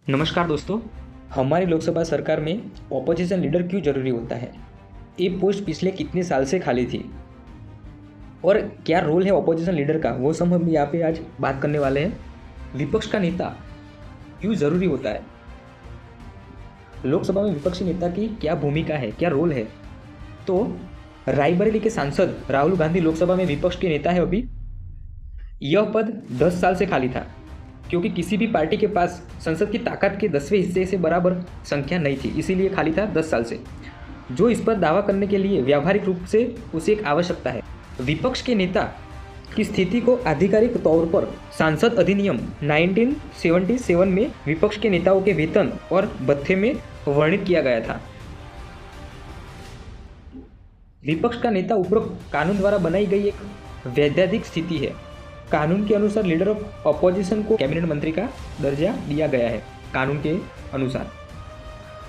नमस्कार दोस्तों। हमारी लोकसभा सरकार में ऑपोजिशन लीडर क्यों ज़रूरी होता है? ये पोस्ट पिछले कितने साल से खाली थी और क्या रोल है ऑपोजिशन लीडर का, वो सब हम यहाँ पे आज बात करने वाले हैं। विपक्ष का नेता क्यों ज़रूरी होता है? लोकसभा में विपक्षी नेता की क्या भूमिका है, क्या रोल है? तो रायबरेली के सांसद राहुल गांधी लोकसभा में विपक्ष के नेता है अभी। यह पद 10 साल से खाली था क्योंकि किसी भी पार्टी के पास संसद की ताकत के 10वें हिस्से से बराबर संख्या नहीं थी, इसीलिए खाली था 10 साल से। जो इस पर दावा करने के लिए व्यावहारिक रूप से उसे एक आवश्यकता है। विपक्ष के नेता की स्थिति को आधिकारिक तौर पर सांसद अधिनियम 1977 में विपक्ष के नेताओं के वेतन और भत्ते में वर्णित किया गया था। विपक्ष का नेता उपरोक्त कानून द्वारा बनाई गई एक वैधानिक स्थिति है। कानून के अनुसार लीडर ऑफ अपोजिशन को कैबिनेट मंत्री का दर्जा दिया गया है। कानून के अनुसार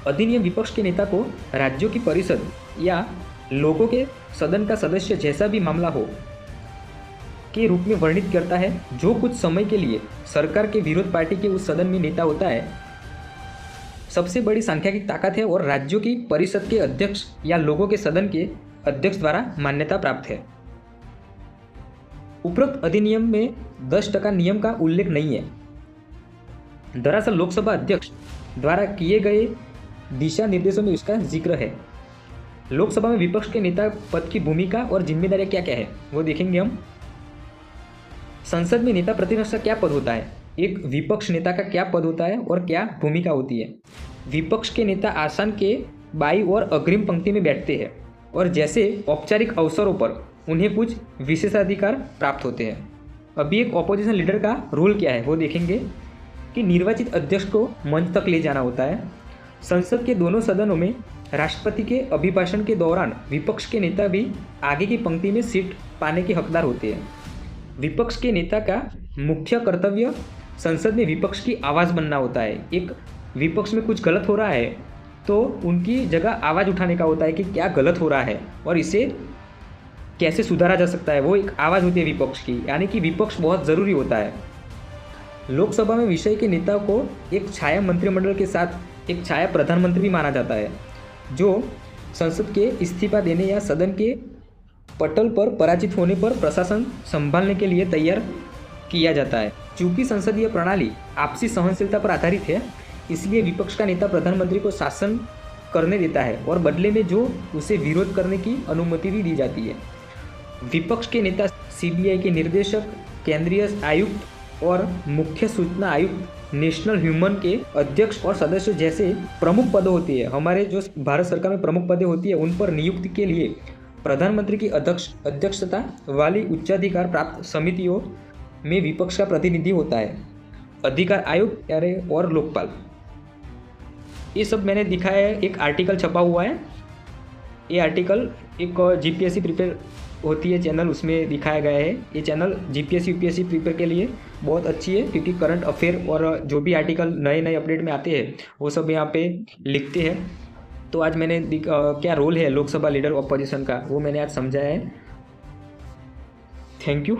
अधिनियम विपक्ष के नेता को राज्यों की परिषद या लोगों के सदन का सदस्य जैसा भी मामला हो के रूप में वर्णित करता है, जो कुछ समय के लिए सरकार के विरोध पार्टी के उस सदन में नेता होता है। सबसे बड़ी संख्या की ताकत है और राज्यों की परिषद के अध्यक्ष या लोगों के सदन के अध्यक्ष द्वारा मान्यता प्राप्त है। उपरोक्त अधिनियम में 10% नियम का उल्लेख नहीं है। दरअसल लोकसभा अध्यक्ष द्वारा किए गए दिशा निर्देशों में इसका जिक्र है। लोकसभा में विपक्ष के नेता पद की भूमिका और जिम्मेदारियां क्या क्या है वो देखेंगे हम। संसद में नेता प्रतिपक्ष का क्या पद होता है, एक विपक्ष नेता का क्या पद होता है और क्या भूमिका होती है। विपक्ष के नेता आसन के बाईं ओर अग्रिम पंक्ति में बैठते हैं और जैसे औपचारिक अवसरों पर उन्हें कुछ विशेषाधिकार प्राप्त होते हैं। अभी एक ऑपोजिशन लीडर का रोल क्या है वो देखेंगे कि निर्वाचित अध्यक्ष को मंच तक ले जाना होता है। संसद के दोनों सदनों में राष्ट्रपति के अभिभाषण के दौरान विपक्ष के नेता भी आगे की पंक्ति में सीट पाने के हकदार होते हैं। विपक्ष के नेता का मुख्य कर्तव्य संसद में विपक्ष की आवाज़ बनना होता है। एक विपक्ष में कुछ गलत हो रहा है तो उनकी जगह आवाज़ उठाने का होता है कि क्या गलत हो रहा है और इसे कैसे सुधारा जा सकता है। वो एक आवाज़ होती है विपक्ष की, यानी कि विपक्ष बहुत ज़रूरी होता है। लोकसभा में विषय के नेता को एक छाया मंत्रिमंडल के साथ एक छाया प्रधानमंत्री भी माना जाता है, जो संसद के इस्तीफा देने या सदन के पटल पर पराजित होने पर प्रशासन संभालने के लिए तैयार किया जाता है। चूँकि संसदीय प्रणाली आपसी सहनशीलता पर आधारित है, इसलिए विपक्ष का नेता प्रधानमंत्री को शासन करने देता है और बदले में जो उसे विरोध करने की अनुमति भी दी जाती है। विपक्ष के नेता सीबीआई के निर्देशक, केंद्रीय आयुक्त और मुख्य सूचना आयुक्त, नेशनल ह्यूमन के अध्यक्ष और सदस्य जैसे प्रमुख पद होती है। हमारे जो भारत सरकार में प्रमुख पदें होती है उन पर नियुक्ति के लिए प्रधानमंत्री की अध्यक्षता वाली उच्चाधिकार प्राप्त समितियों में विपक्ष का प्रतिनिधि होता है। अधिकार आयोग और लोकपाल, ये सब मैंने दिखाया है। एक आर्टिकल छपा हुआ है, ये आर्टिकल एक जीपीएससी प्रिपेयर होती है चैनल, उसमें दिखाया गया है। ये चैनल जीपीएससी यूपीएससी प्रिपेयर के लिए बहुत अच्छी है क्योंकि करंट अफेयर और जो भी आर्टिकल नए नए अपडेट में आते हैं वो सब यहाँ पे लिखते हैं। तो आज मैंने क्या रोल है लोकसभा लीडर ऑपोजिशन का वो मैंने आज समझाया है। Thank you.